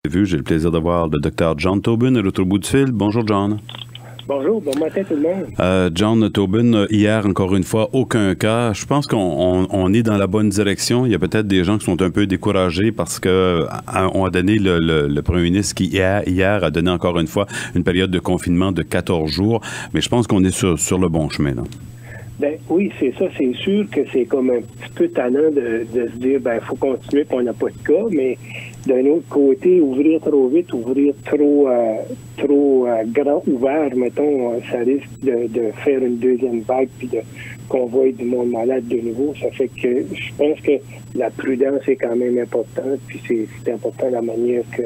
J'ai le plaisir d'avoir le Dr John Tobin à l'autre bout du fil. Bonjour, John. Bonjour, bon matin tout le monde. John Tobin, hier, encore une fois, aucun cas. Je pense qu'on est dans la bonne direction. Il y a peut-être des gens qui sont un peu découragés parce que on a donné le premier ministre qui, hier, a donné encore une fois une période de confinement de 14 jours. Mais je pense qu'on est sur le bon chemin, là. Ben oui, c'est ça. C'est sûr que c'est comme un petit peu tannant de se dire, ben faut continuer puis on n'a pas de cas, mais d'un autre côté, ouvrir trop vite, ouvrir trop grand ouvert, mettons, ça risque de faire une deuxième vague puis qu'on voit du monde malade de nouveau. Ça fait que je pense que la prudence est quand même importante, puis c'est important la manière que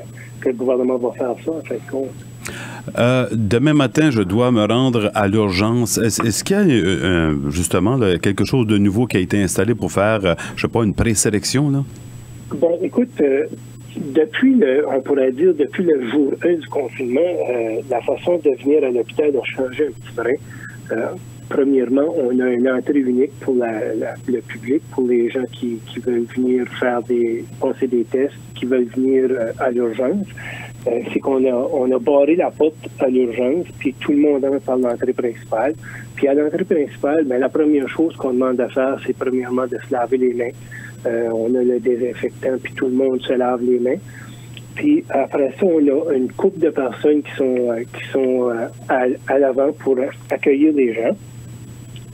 le gouvernement va faire ça, en fait compte. Demain matin, je dois me rendre à l'urgence. Est-ce qu'il y a justement là, quelque chose de nouveau qui a été installé pour faire, je sais pas, une présélection, là? Ben, écoute, on pourrait dire depuis le jour 1 du confinement, la façon de venir à l'hôpital a changé un petit brin. Premièrement, on a une entrée unique pour le public, pour les gens qui veulent venir passer des tests, qui veulent venir à l'urgence. C'est qu'on a barré la porte à l'urgence, puis tout le monde entre par l'entrée principale. Puis à l'entrée principale, ben, la première chose qu'on demande de faire, c'est premièrement de se laver les mains. On a le désinfectant, puis tout le monde se lave les mains. Puis après ça, on a une couple de personnes qui sont à l'avant pour accueillir les gens.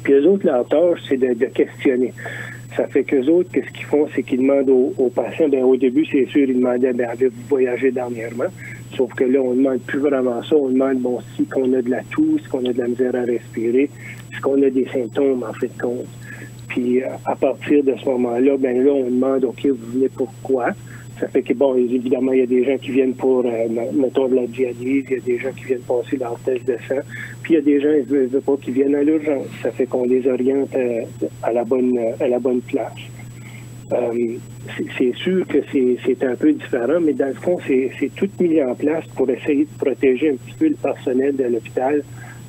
Puis eux autres, leur tâche, c'est de questionner. Ça fait qu'eux autres, qu'est-ce qu'ils font, c'est qu'ils demandent aux patients, bien au début, c'est sûr, ils demandaient, bien, avez-vous voyagé dernièrement? Sauf que là, on ne demande plus vraiment ça. On demande, bon, si qu'on a de la toux, si qu'on a de la misère à respirer, si qu'on a des symptômes, en fait, de compte. Puis à partir de ce moment-là, bien là, on demande, OK, vous venez pourquoi? Ça fait que, bon, évidemment, il y a des gens qui viennent pour, mettons, de la dialyse, il y a des gens qui viennent passer leur test de sang, puis il y a des gens, ils ne veulent pas, qui viennent à l'urgence. Ça fait qu'on les oriente à la bonne place. C'est sûr que c'est un peu différent, mais dans le fond, c'est tout mis en place pour essayer de protéger un petit peu le personnel de l'hôpital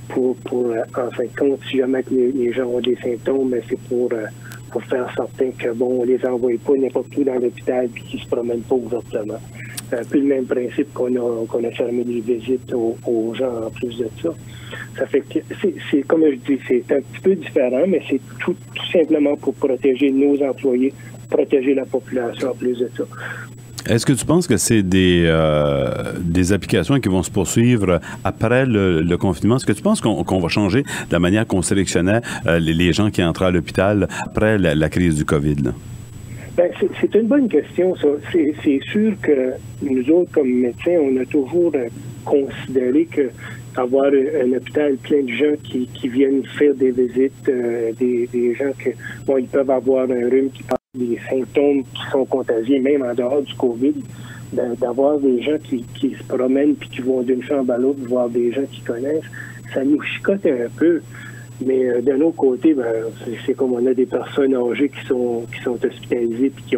pour en fin de compte, si jamais les gens ont des symptômes, c'est pour faire certain que, bon, on les envoie pas n'importe où dans l'hôpital puis qu'ils se promènent pas ouvertement. C'est un peu le même principe qu'on a fermé les visites aux gens en plus de ça. Ça fait que c'est comme je dis, c'est un petit peu différent, mais c'est tout simplement pour protéger nos employés, protéger la population en plus de ça. Est-ce que tu penses que c'est des applications qui vont se poursuivre après le confinement? Est-ce que tu penses qu'on va changer la manière qu'on sélectionnait les gens qui entraient à l'hôpital après la crise du COVID, là? Ben, c'est une bonne question, ça. C'est sûr que nous autres, comme médecins, on a toujours considéré que avoir un hôpital plein de gens qui viennent faire des visites, des gens que, bon, ils peuvent avoir un rhume qui parle des symptômes qui sont contagieux, même en dehors du COVID, d'avoir des gens qui se promènent puis qui vont d'une chambre à l'autre voir des gens qui connaissent, ça nous chicote un peu. Mais d'un autre côté, ben, c'est comme on a des personnes âgées qui sont hospitalisées puis qui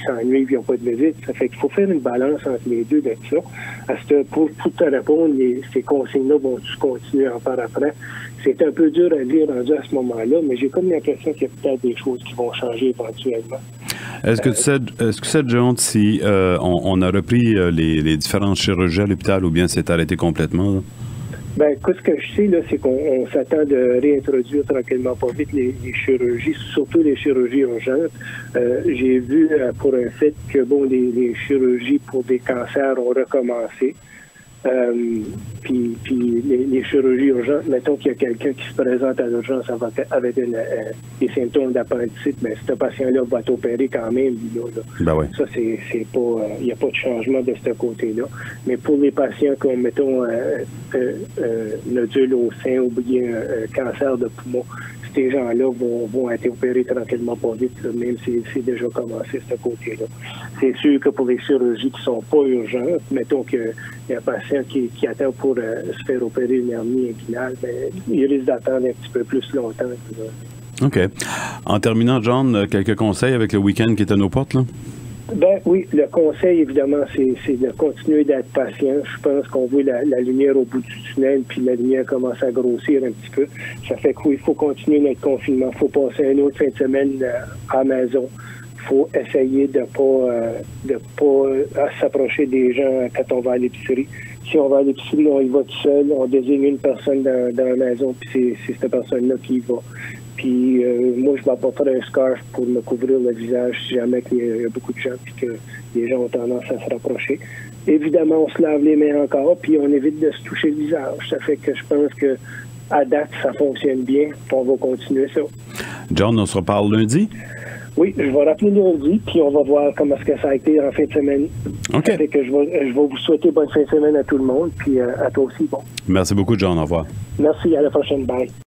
s'ennuient et qui n'ont pas de visite. Ça fait qu'il faut faire une balance entre les deux de ça. Pour te répondre, ces consignes-là vont continuer à en faire après. C'est un peu dur à dire rendu à ce moment-là, mais j'ai comme l'impression qu'il y a peut-être des choses qui vont changer éventuellement. Est-ce que tu sais, John, si on a repris les différentes chirurgies à l'hôpital ou bien c'est arrêté complètement, là? Ben, écoute, ce que je sais, là, c'est qu'on s'attend de réintroduire tranquillement pas vite les chirurgies, surtout les chirurgies urgentes. J'ai vu pour un fait que, bon, les chirurgies pour des cancers ont recommencé. Puis les chirurgies urgentes, mettons qu'il y a quelqu'un qui se présente à l'urgence avec des symptômes d'appendicite, mais ce patient-là va être opéré quand même. Là. Ben ouais. Ça, c'est pas, il n'y a pas de changement de ce côté-là. Mais pour les patients qui ont, mettons, nodule au sein ou bien un cancer de poumon, ces gens-là vont être opérés tranquillement pas vite, là, même si c'est déjà commencé ce côté-là. C'est sûr que pour les chirurgies qui sont pas urgentes, mettons qu'il y a un patient qui attend pour se faire opérer une hernie inguinale, ben, il risque d'attendre un petit peu plus longtemps. Là. OK. En terminant, John, quelques conseils avec le week-end qui est à nos portes, là? Ben oui, le conseil, évidemment, c'est de continuer d'être patient. Je pense qu'on voit la lumière au bout du tunnel, puis la lumière commence à grossir un petit peu. Ça fait qu'il faut continuer notre confinement. Il faut passer une autre fin de semaine à la maison. Il faut essayer de pas s'approcher des gens quand on va à l'épicerie. Si on va à l'épicerie, on y va tout seul, on désigne une personne dans la maison, puis c'est cette personne-là qui y va. Puis moi, je m'apporterai un scarf pour me couvrir le visage si jamais il y a beaucoup de gens puis que les gens ont tendance à se rapprocher. Évidemment, on se lave les mains encore, puis on évite de se toucher le visage. Ça fait que je pense que à date, ça fonctionne bien, puis on va continuer ça. John, on se reparle lundi? Oui, je vais rappeler lundi, puis on va voir comment est-ce que ça a été en fin de semaine. OK. Ça fait que je vais vous souhaiter bonne fin de semaine à tout le monde, puis à toi aussi, bon. Merci beaucoup, John. Au revoir. Merci, à la prochaine. Bye.